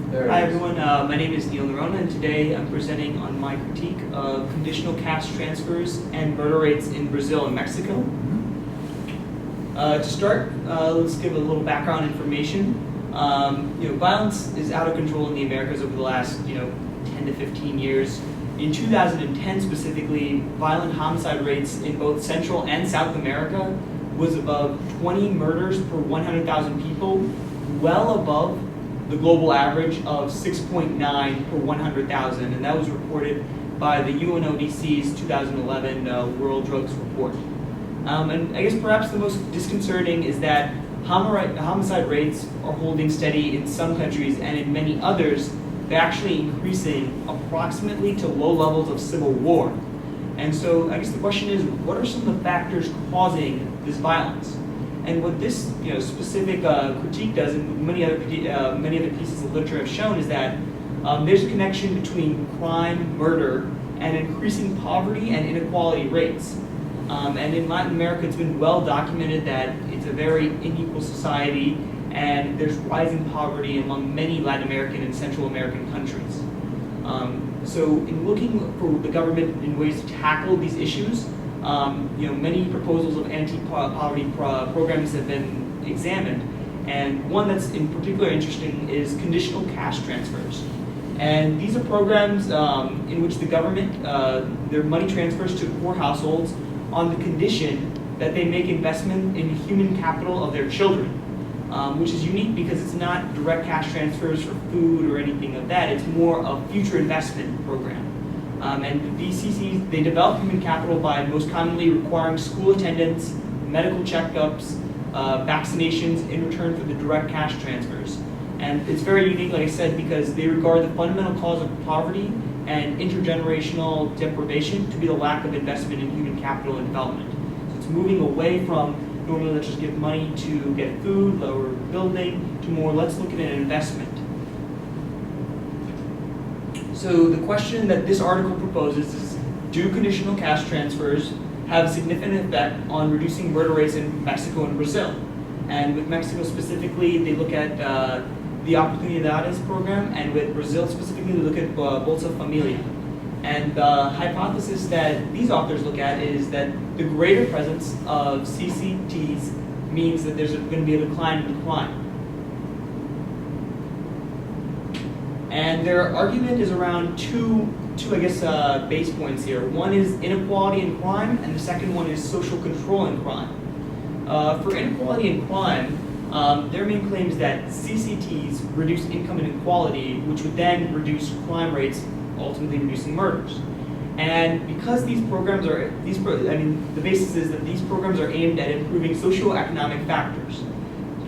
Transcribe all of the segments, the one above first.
Hi everyone, my name is Noronha, and today I'm presenting on my critique of conditional cash transfers and murder rates in Brazil and Mexico. To start, let's give a little background information. Violence is out of control in the Americas over the last 10 to 15 years. In 2010 specifically, violent homicide rates in both Central and South America was above 20 murders per 100,000 people, well above the global average of 6.9 per 100,000, and that was reported by the UNODC's 2011 World Drugs Report. And I guess perhaps the most disconcerting is that homicide rates are holding steady in some countries, and in many others, they're actually increasing approximately to low levels of civil war. And so I guess the question is, what are some of the factors causing this violence? And what this specific critique does, and many other pieces of literature have shown, is that there's a connection between crime, murder, and increasing poverty and inequality rates. And in Latin America, it's been well documented that it's a very unequal society, and there's rising poverty among many Latin American and Central American countries. So in looking for the government in ways to tackle these issues, many proposals of anti-poverty programs have been examined, and one that's in particular interesting is conditional cash transfers. And these are programs in which the government, their money transfers to poor households on the condition that they make investment in human capital of their children, which is unique because it's not direct cash transfers for food or anything of that. It's more a future investment program. And these CCs, they develop human capital by most commonly requiring school attendance, medical checkups, vaccinations in return for the direct cash transfers. And it's very unique, like I said, because they regard the fundamental cause of poverty and intergenerational deprivation to be the lack of investment in human capital and development. So it's moving away from normally let's just give money to get food or building to more let's look at an investment. So the question that this article proposes is, do conditional cash transfers have a significant effect on reducing murder rates in Mexico and Brazil? And with Mexico specifically, they look at the Oportunidades program, and with Brazil specifically, they look at Bolsa Familia. And the hypothesis that these authors look at is that the greater presence of CCTs means that there's going to be a decline in crime. And their argument is around two base points here. One is inequality in crime, and the second one is social control in crime. For inequality in crime, their main claim is that CCTs reduce income inequality, which would then reduce crime rates, ultimately reducing murders. And because these programs are, the basis is that these programs are aimed at improving socioeconomic factors.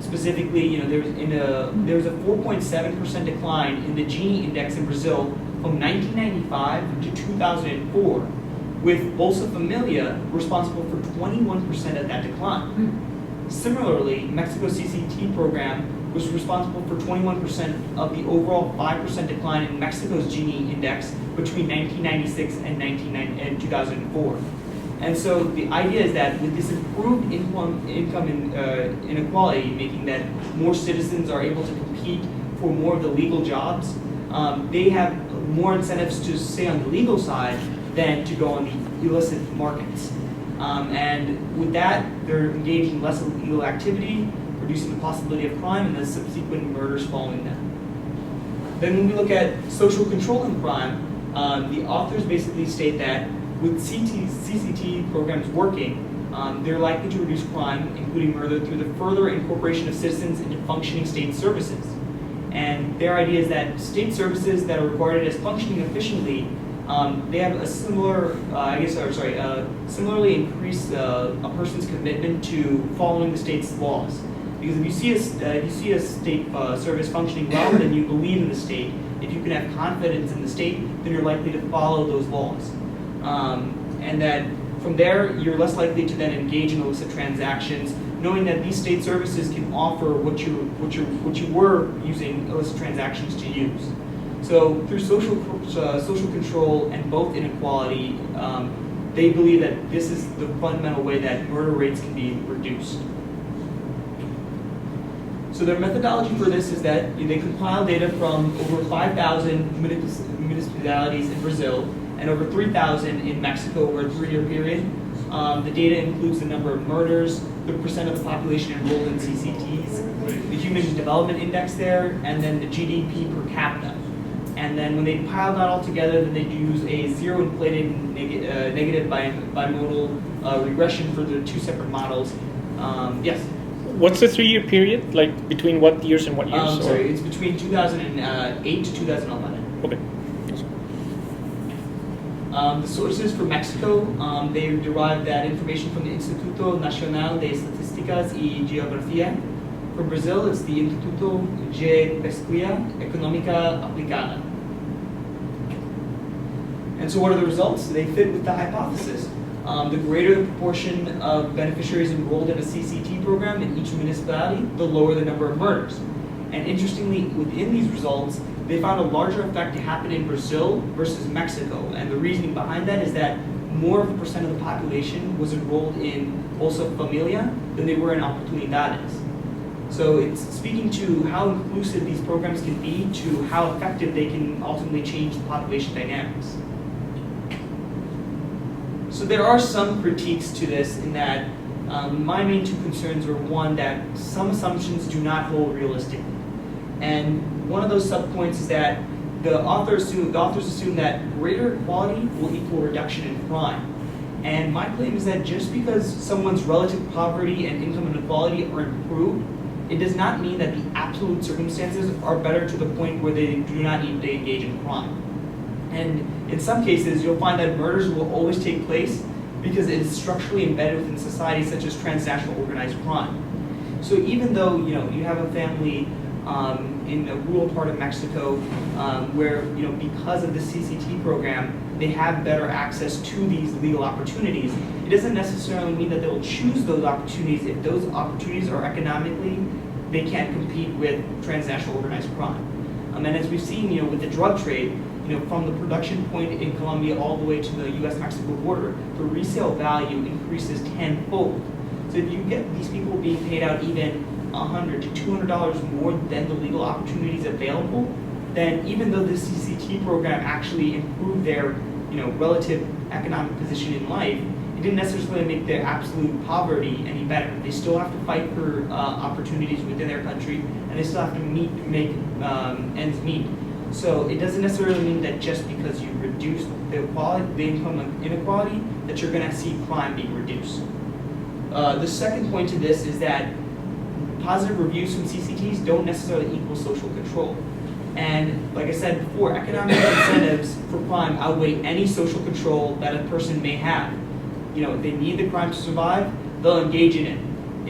Specifically, there was a 4.7% decline in the Gini index in Brazil from 1995 to 2004, with Bolsa Familia responsible for 21% of that decline. Similarly, Mexico's CCT program was responsible for 21% of the overall 5% decline in Mexico's Gini index between 1996 and 2004. And so the idea is that with this improved income inequality, making that more citizens are able to compete for more of the legal jobs, they have more incentives to stay on the legal side than to go on the illicit markets. And with that, they're engaged in less illegal activity, reducing the possibility of crime and the subsequent murders following that. Then when we look at social control in crime, the authors basically state that with CCT programs working, they're likely to reduce crime, including murder, through the further incorporation of citizens into functioning state services. And their idea is that state services that are regarded as functioning efficiently, they have a similarly increase a person's commitment to following the state's laws. Because if you see a state service functioning well, then you believe in the state. If you can have confidence in the state, then you're likely to follow those laws. And that from there, you're less likely to then engage in illicit transactions, knowing that these state services can offer what you were using illicit transactions to use. So through social control and both inequality, they believe that this is the fundamental way that murder rates can be reduced. So their methodology for this is that they compile data from over 5,000 municipalities in Brazil and over 3,000 in Mexico over a 3-year period. The data includes the number of murders, the percent of the population enrolled in CCTs, the Human Development Index there, and then the GDP per capita. And then when they pile that all together, then they use a zero-inflated negative bimodal regression for the 2 separate models. Yes? What's the 3-year period? Like between what years and what years? Sorry, it's between 2008 to 2011. Okay. The sources for Mexico, they derived that information from the Instituto Nacional de Estadísticas y Geografía. For Brazil, it's the Instituto de Pesquisa Económica Aplicada. And so what are the results? They fit with the hypothesis. The greater the proportion of beneficiaries enrolled in a CCT program in each municipality, the lower the number of murders. And interestingly, within these results, they found a larger effect to happen in Brazil versus Mexico. And the reasoning behind that is that more of the percent of the population was enrolled in Bolsa Familia than they were in Oportunidades. So it's speaking to how inclusive these programs can be to how effective they can ultimately change the population dynamics. So there are some critiques to this in that my main 2 concerns are, one, that some assumptions do not hold realistically. And one of those subpoints is that the authors assume that greater equality will equal reduction in crime. And my claim is that just because someone's relative poverty and income inequality are improved, it does not mean that the absolute circumstances are better to the point where they do not need to engage in crime. And in some cases, you'll find that murders will always take place because it is structurally embedded within society, such as transnational organized crime. So even though you have a family in a rural part of Mexico where because of the CCT program, they have better access to these legal opportunities, it doesn't necessarily mean that they'll choose those opportunities if those opportunities are economically, they can't compete with transnational organized crime. And as we've seen with the drug trade, from the production point in Colombia all the way to the U.S.-Mexico border, the resale value increases tenfold. So if you get these people being paid out even $100 to $200 more than the legal opportunities available, then even though the CCT program actually improved their relative economic position in life, it didn't necessarily make their absolute poverty any better. They still have to fight for opportunities within their country, and they still have to make ends meet. So it doesn't necessarily mean that just because you reduce the income inequality, that you're going to see crime being reduced. The second point to this is that positive reviews from CCTs don't necessarily equal social control. And like I said before, economic incentives for crime outweigh any social control that a person may have. If they need the crime to survive, they'll engage in it.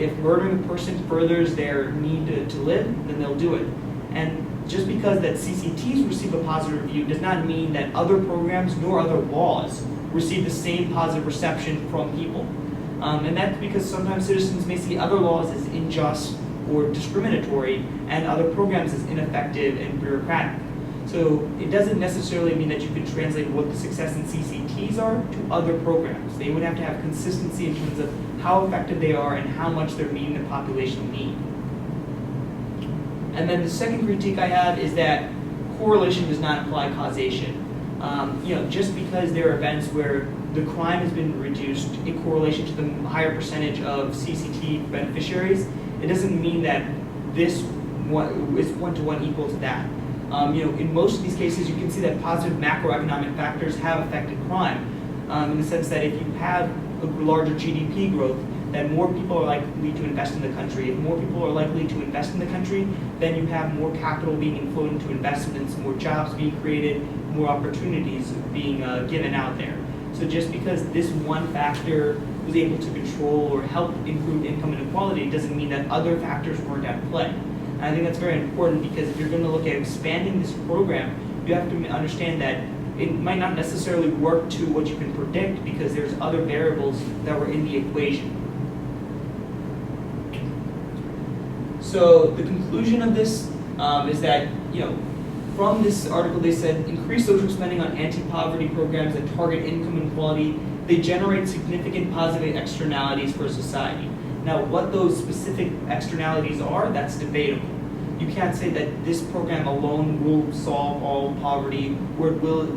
If murdering a person furthers their need to live, then they'll do it. And just because that CCTs receive a positive review does not mean that other programs nor other laws receive the same positive reception from people. And that's because sometimes citizens may see other laws as unjust or discriminatory and other programs as ineffective and bureaucratic. So it doesn't necessarily mean that you can translate what the success in CCTs are to other programs. They would have to have consistency in terms of how effective they are and how much they're meeting the population need. And then the second critique I have is that correlation does not imply causation. Just because there are events where the crime has been reduced in correlation to the higher percentage of CCT beneficiaries, it doesn't mean that this is one-to-one equal to that. In most of these cases, you can see that positive macroeconomic factors have affected crime, in the sense that if you have a larger GDP growth, then more people are likely to invest in the country. If more people are likely to invest in the country, then you have more capital being inflowed into investments, more jobs being created, more opportunities being given out there. So just because this one factor was able to control or help improve income inequality doesn't mean that other factors weren't at play. And I think that's very important because if you're going to look at expanding this program, you have to understand that it might not necessarily work to what you can predict because there's other variables that were in the equation. So the conclusion of this is that, from this article they said, increased social spending on anti-poverty programs that target income inequality, they generate significant positive externalities for society. Now, what those specific externalities are, that's debatable. You can't say that this program alone will solve all poverty, or it will,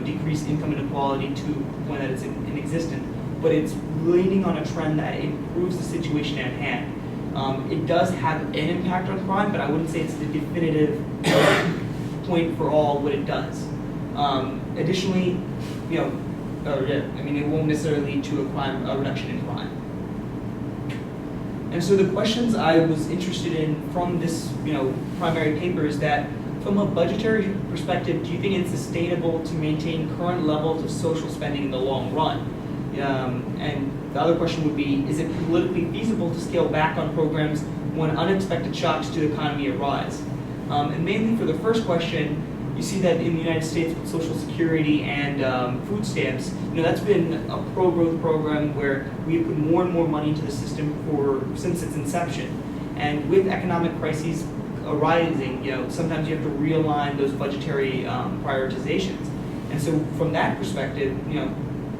decrease income inequality to the point that it's inexistent. But it's leaning on a trend that improves the situation at hand. It does have an impact on crime, but I wouldn't say it's the definitive point for all what it does. Additionally, it won't necessarily lead to a reduction in crime. And so the questions I was interested in from this, primary paper is that from a budgetary perspective, do you think it's sustainable to maintain current levels of social spending in the long run? And the other question would be, is it politically feasible to scale back on programs when unexpected shocks to the economy arise? And mainly for the first question, you see that in the United States with Social Security and food stamps, that's been a pro-growth program where we have put more and more money into the system since its inception. And with economic crises arising, sometimes you have to realign those budgetary prioritizations. And so from that perspective,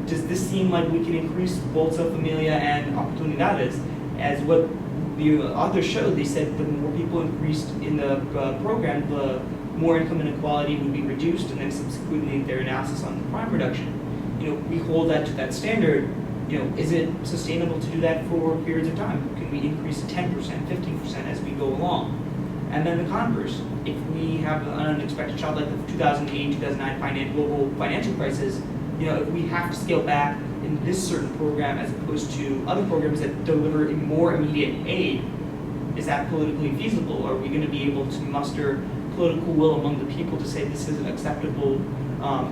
does this seem like we can increase Bolsa Familia and Oportunidades? As what the authors showed, they said the more people increased in the program, the more income inequality would be reduced, and then subsequently their analysis on the crime reduction. We hold that to that standard. Is it sustainable to do that for periods of time? Can we increase 10%, 15% as we go along? And then the converse, if we have an unexpected shock like the 2008, 2009 global financial crisis, if we have to scale back in this certain program as opposed to other programs that deliver more immediate aid, is that politically feasible? Are we going to be able to muster political will among the people to say this isn't acceptable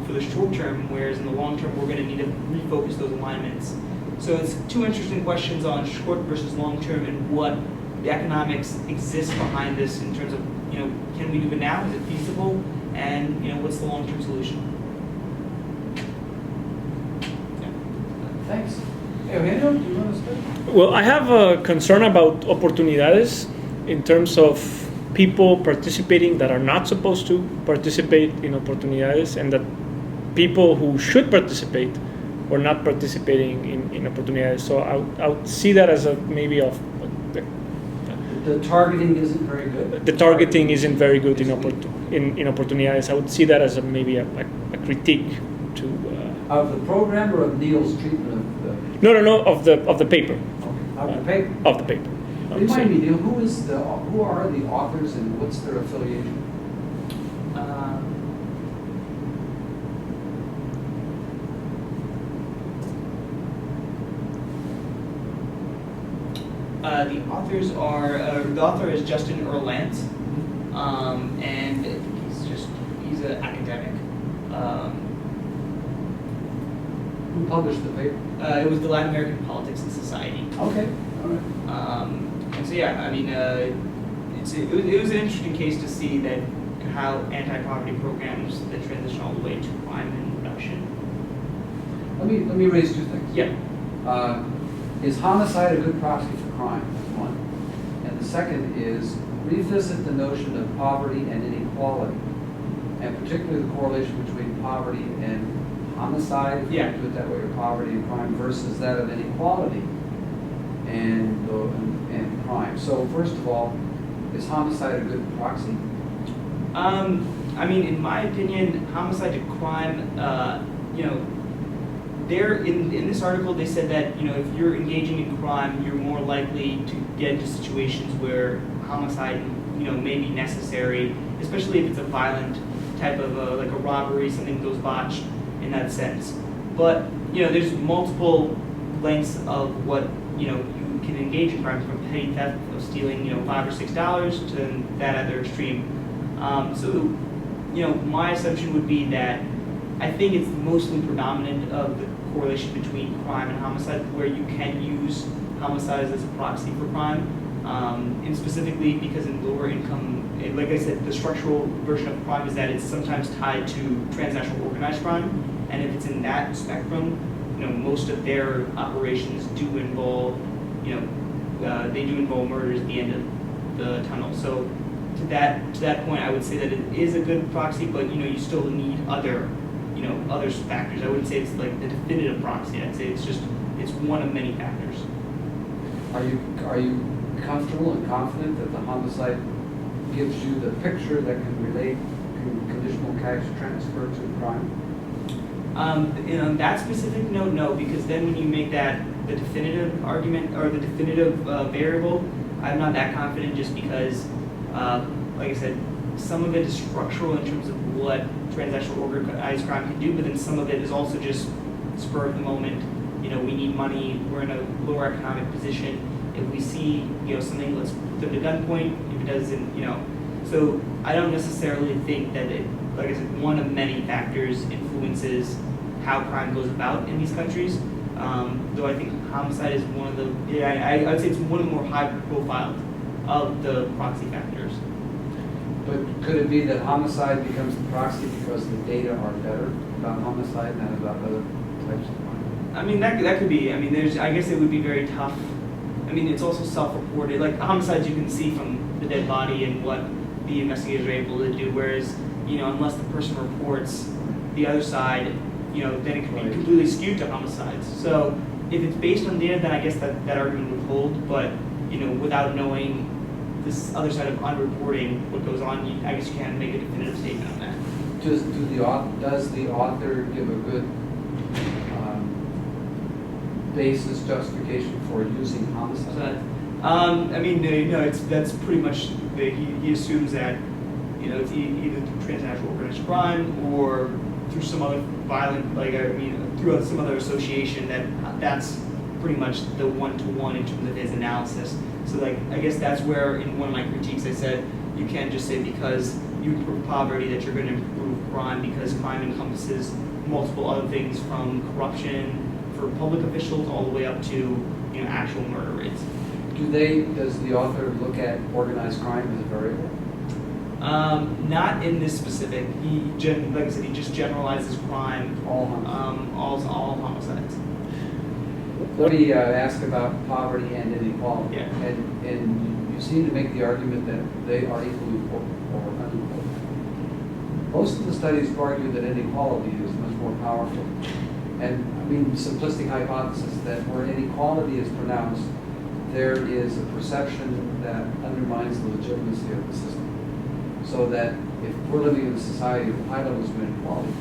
for the short term, whereas in the long term we're going to need to refocus those alignments? So it's two interesting questions on short versus long term and what the economics exists behind this in terms of, can we do it now? Is it feasible? And, what's the long term solution? Thanks. Hey, Eugenio, do you want to start? Well, I have a concern about oportunidades in terms of people participating that are not supposed to participate in oportunidades, and that people who should participate are not participating in oportunidades. So I would see that as The targeting isn't very good. The targeting isn't very good in oportunidades. I would see that as maybe a critique to. Of the program or of Neil's treatment of the... No, of the paper. Okay. Of the paper? Of the paper. Remind me, Neil, who are the authors and what's their affiliation? The author is Justin Erlantz, and he's an academic. Who published the paper? It was the Latin American Politics and Society. Okay, all right. And so it was an interesting case to see that how anti-poverty programs that transition all the way to crime and reduction. Let me raise two things. Yeah. Is homicide a good proxy for crime? That's one. And the second is revisit the notion of poverty and inequality, and particularly the correlation between poverty and homicide, if you want to do it that way, or poverty and crime, versus that of inequality and crime. So first of all, is homicide a good proxy? In my opinion, homicide to crime, in this article they said that, if you're engaging in crime, you're more likely to get into situations where homicide, may be necessary, especially if it's a violent type of, like a robbery, something goes botched in that sense. But, there's multiple lengths of what, you can engage in crime, from petty theft of stealing, $5 or $6 to that other extreme. So, my assumption would be that I think it's mostly predominant of the correlation between crime and homicide, where you can use homicide as a proxy for crime, and specifically because in lower income, like I said, the structural version of crime is that it's sometimes tied to transnational organized crime, and if it's in that spectrum, most of their operations do involve, they do involve murders at the end of the tunnel. So to that point, I would say that it is a good proxy, but you still need other factors. I wouldn't say it's like the definitive proxy. I'd say it's one of many factors. Are you comfortable and confident that the homicide gives you the picture that can relate conditional cash transfer to crime? On that specific note, no, because then when you make that the definitive argument or the definitive variable, I'm not that confident just because, like I said, some of it is structural in terms of what transactional organized crime can do, but then some of it is also just spur of the moment. You know, we need money, we're in a lower economic position. If we see, something, let's put them to gunpoint. If it doesn't, so I don't necessarily think that it, like I said, one of many factors influences how crime goes about in these countries. Though I think homicide is one of the, I'd say it's one of the more high profile of the proxy factors. But could it be that homicide becomes the proxy because the data are better about homicide than about other types of crime? I mean, that could be. I mean, I guess it would be very tough. I mean, it's also self-reported. Like homicides, you can see from the dead body and what the investigators are able to do. Whereas, unless the person reports the other side, then it can be completely skewed to homicides. So if it's based on data, then I guess that argument would hold. But without knowing this other side of unreporting what goes on, I guess you can't make a definitive statement on that. Does the author give a good basis justification for using homicide? So I mean, that's pretty much he assumes that it's either through transnational organized crime or through some other violent, through some other association. That's pretty much the one-to-one in terms of his analysis. So I guess that's where in one of my critiques I said you can't just say because you improve poverty that you're going to improve crime, because crime encompasses multiple other things from corruption for public officials all the way up to actual murder rates. Does the author look at organized crime as a variable? Not in this specific. Like I said, he just generalizes crime. All homicides. All homicides. Let me ask about poverty and inequality. Yeah. And you seem to make the argument that they are equally important or unequal. Most of the studies argue that inequality is much more powerful. And simplistic hypothesis that where inequality is pronounced, there is a perception that undermines the legitimacy of the system. So that if we're living in a society with high levels of inequality,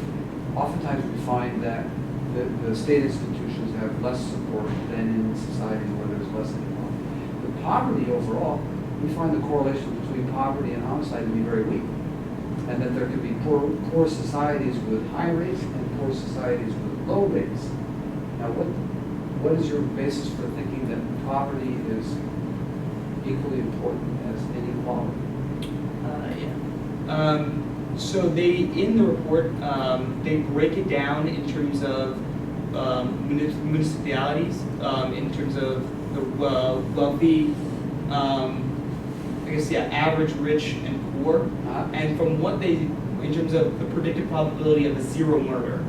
oftentimes we find that the state institutions have less support than in societies where there's less inequality. The poverty overall, we find the correlation between poverty and homicide to be very weak. And that there could be poor societies with high rates and poor societies with low rates. Now, what is your basis for thinking that poverty is equally important as inequality? So in the report, they break it down in terms of municipalities, in terms of the wealthy, average, rich, and poor. And from what in terms of the predicted probability of a zero murder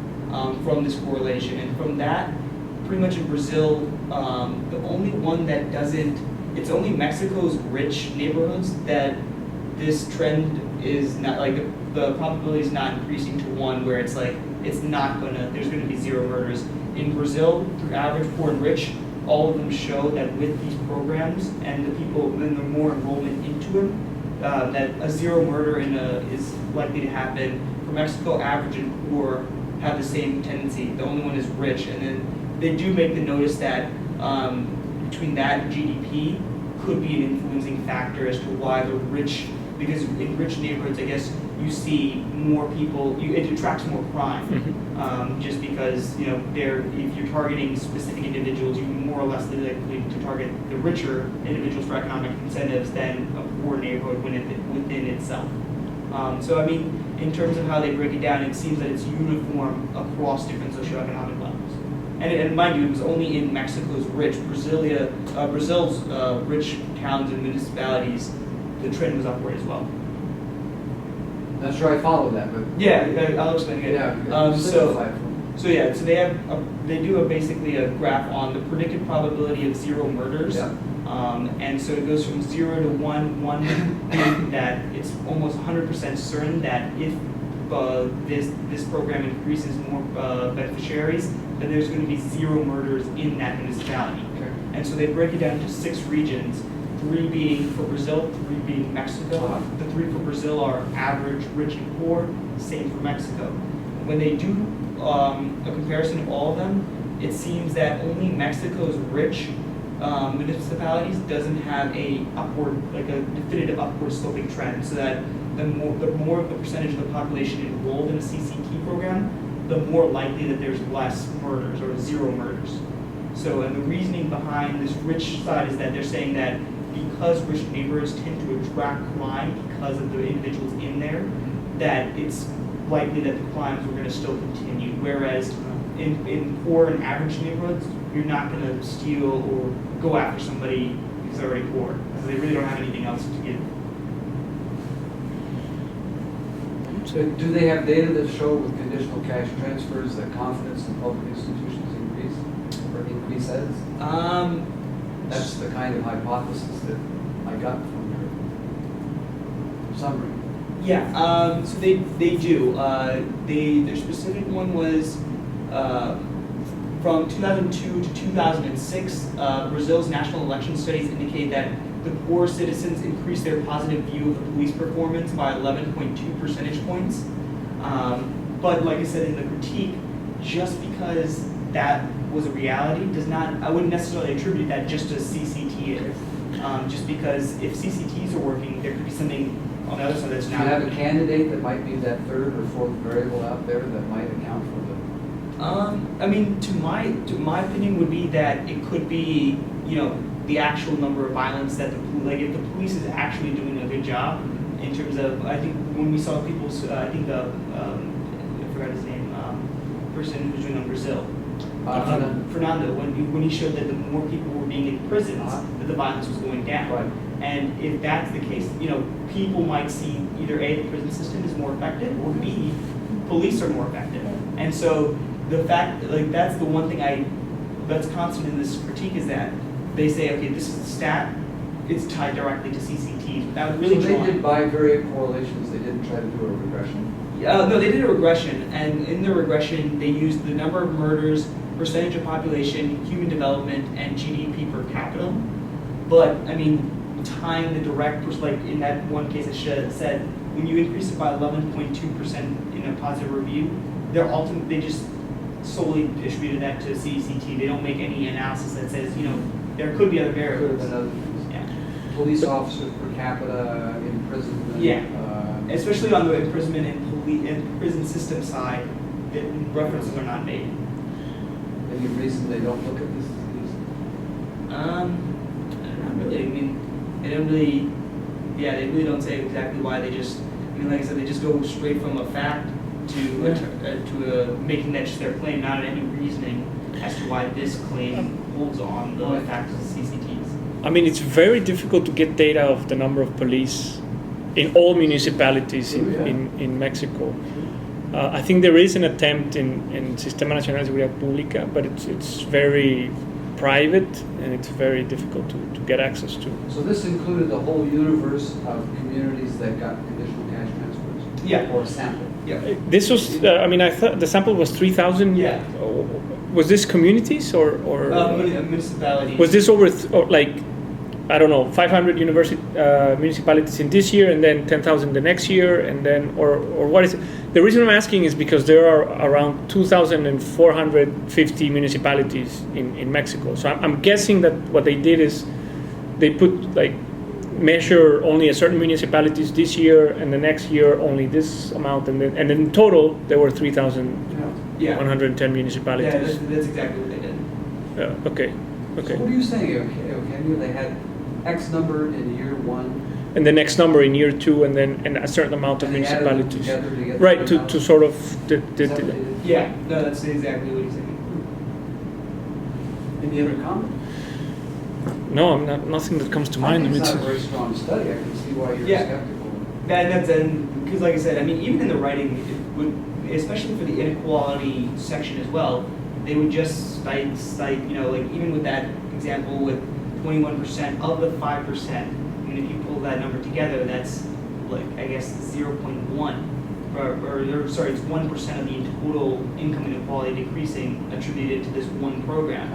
from this correlation. And from that, pretty much in Brazil, the only one that doesn't, it's only Mexico's rich neighborhoods that this trend is not, the probability is not increasing to one where it's there's gonna be zero murders. In Brazil, through average, poor, and rich, all of them show that with these programs and the more enrollment into them, that a zero murder is likely to happen. For Mexico, average and poor have the same tendency. The only one is rich, and then they do make the notice that between that and GDP could be an influencing factor as to why the rich, because in rich neighborhoods, I guess you see more people, it attracts more crime, just because if you're targeting specific individuals, you're more or less likely to target the richer individuals for economic incentives than a poor neighborhood within itself. So in terms of how they break it down, it seems that it's uniform across different socioeconomic levels. And mind you, it was only in Mexico's rich, Brazil's rich towns and municipalities, the trend was upward as well. Not sure I follow that, but yeah, I'll explain it. Yeah. So they do basically a graph on the predicted probability of zero murders. Yeah. And so it goes from 0 to 1 being that it's almost 100% certain that if this program increases more beneficiaries, then there's going to be zero murders in that municipality. Okay. And so they break it down into 6 regions, 3 being for Brazil, 3 being Mexico. The 3 for Brazil are average, rich, and poor, same for Mexico. When they do a comparison of all of them, it seems that only Mexico's rich municipalities doesn't have a definitive upward sloping trend, so that the more of the percentage of the population enrolled in a CCT program, the more likely that there's less murders or 0 murders. So, and the reasoning behind this rich side is that they're saying that because rich neighborhoods tend to attract crime because of the individuals in there, that it's likely that the crimes are going to still continue. Whereas in poor and average neighborhoods, you're not going to steal or go after somebody who's already poor, because they really don't have anything else to give. So do they have data that show with conditional cash transfers that confidence in public institutions increases? That's the kind of hypothesis that I got from your summary. Yeah, so they do. Their specific one was from 2002 to 2006. Brazil's national election studies indicate that the poor citizens increased their positive view of the police performance by 11.2 percentage points. But like I said in the critique, just because that was a reality I wouldn't necessarily attribute that just to CCT. Just because if CCTs are working, there could be something on the other side that's Do you not have a working. candidate that might be that 3rd or 4th variable out there that might account for the? I mean, to my opinion would be that it could be, the actual number of violence that if the police is actually doing a good job in terms of, I think when we saw people's, I forgot his name, person who was doing on Brazil. Fernando, when he showed that the more people were being in prisons, that the violence was going down. Right. And if that's the case, people might see either A, the prison system is more effective, or B, police are more effective. And so the fact, that's the one thing that's constant in this critique is that they say, okay, this is the stat, it's tied directly to CCTs without really So they drawing. did bivariate correlations, they didn't try to do a regression? No, they did a regression, and in the regression, they used the number of murders, percentage of population, human development, and GDP per capita. But, I mean, tying the direct, in that one case it said, when you increase it by 11.2% in a positive review, they just solely distributed that to CCT. They don't make any analysis that says, there could be other Could have variables. been other things. Yeah. Police officers per capita, imprisonment. Yeah. Especially on the imprisonment and prison system side, the references are not made. Any reason they don't look at this? Not really. I mean, they really don't say exactly why. They just, like I said, they just go straight from a fact to making that just their claim, not any reasoning as to why this claim holds on the facts of CCTs. I mean, it's very difficult to get data of the number of police in all municipalities in Mexico. I think there is an attempt in Sistema Nacional de Seguridad Pública, but it's very private and it's very difficult to get access to. So this included the whole universe of communities that got conditional cash transfers? Yeah. Or a sample? Yeah. This was, I thought the sample was 3,000. Yeah. Was this communities or Municipalities. was this over, 500 municipalities in this year and then 10,000 the next year and then, or what is it? The reason I'm asking is because there are around 2,450 municipalities in Mexico. So I'm guessing that what they did is they put measure only a certain municipalities this year and the next year only this amount and then in total there were 3,110 municipalities. Yeah, that's exactly what they did. Yeah, okay. So what are you saying, Eugenio? They had X number in year 1? And the next number in year 2 and then a certain amount of And they added them municipalities. together to get Right, the to sort of... Is that what they did? Yeah, no, that's exactly what he's saying. Any other comment? No, nothing that comes to mind. I think it's It's- not a very strong study. I can see why you're Yeah. skeptical. Because like I said, I mean, even in the writing, it would, especially for the inequality section as well, they would just cite, even with that example with 21% of the 5%, I mean, if you pull that number together, that's I guess 0.1, it's 1% of the total income inequality decreasing attributed to this one program.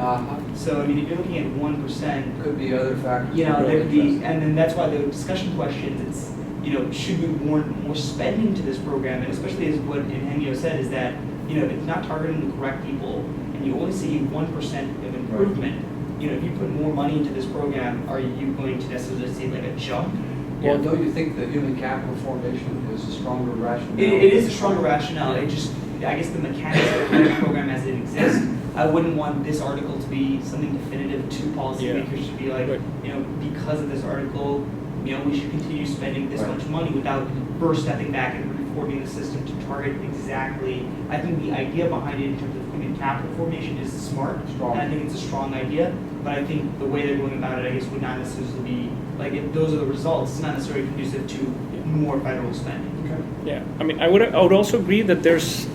So, I mean, if you're looking at 1%, Could be other factors. you know, that there really could be, interest. and then that's why the discussion questions, it's, you know, should we warrant more spending to this program? And especially as what Eugenio said is that, you know, if it's not targeting the correct people and you only see 1% of improvement, you know, if you put more money into this program, are you going to necessarily see like a jump? Well, don't you think that human capital formation is a stronger rationale? It is a stronger rationale. It just, I guess the mechanics of the program as it exists, I wouldn't want this article to be something definitive to policymakers to be like, Right. you know, because of this article, you know, we should continue spending this Right. much money without first stepping back and reforming the system to target exactly. I think the idea behind it in terms of human capital formation is smart. Strong. And I think it's a strong idea, but I think the way they're going about it, I guess, would not necessarily be, like, if those are the results, it's not necessarily conducive to more federal spending. Okay. Yeah, I mean, I would also agree that there's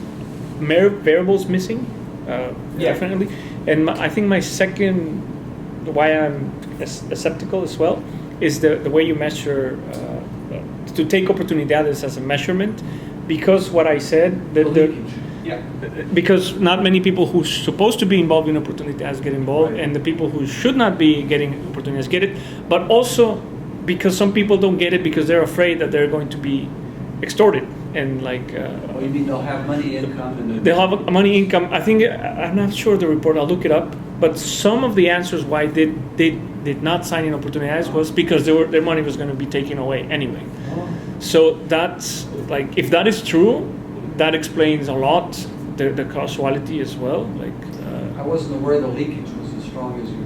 variables missing, Yeah. definitely. And I think my second, why I'm skeptical as well, is the way you measure, to take oportunidades as a measurement, because what I said, The that leakage. Yeah. because not many people who's supposed to be involved in oportunidades get involved, Right. and the people who should not be getting opportunities get it, but also because some people don't get it because they're afraid that they're going to be extorted and like Well, you mean they'll have money income and they'll have a money income. I think I'm not sure the report. I'll look it up. But some of the answers why they did not sign in opportunities was because their money was going to be taken away anyway. So that's like, if that is true, that explains a lot the causality as well. Like I wasn't aware the leakage was as strong as you,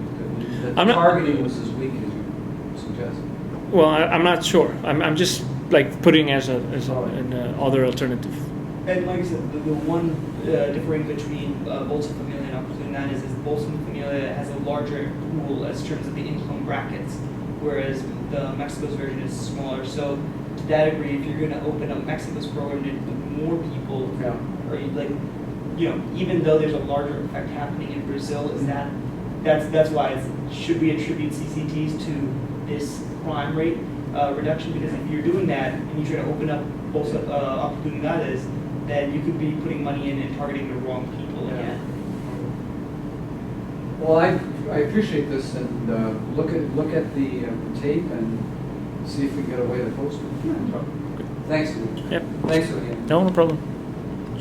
that I'm the not- targeting was as weak as you suggested. well, I'm not sure. I'm just like putting as an other alternative. And like I said, the one differing between Bolsa Familia and Oportunidades is Bolsa Familia has a larger pool as terms of the income brackets, whereas the Mexico's version is smaller. So to that degree, if you're going to open up Mexico's program to include more people, Yeah. or like, you know, even though there's a larger effect happening in Brazil, is that's why it's, should we attribute CCTs to this crime rate reduction? Because if you're doing that and you try to open up Bolsa Oportunidades, then you could be putting money in and targeting the wrong people Yeah. again. Well, I appreciate this, and look at the tape and see if we can get a way to post it. Thanks. Yep. Thanks again. No problem.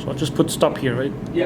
So I'll just put stop here, right? Yeah.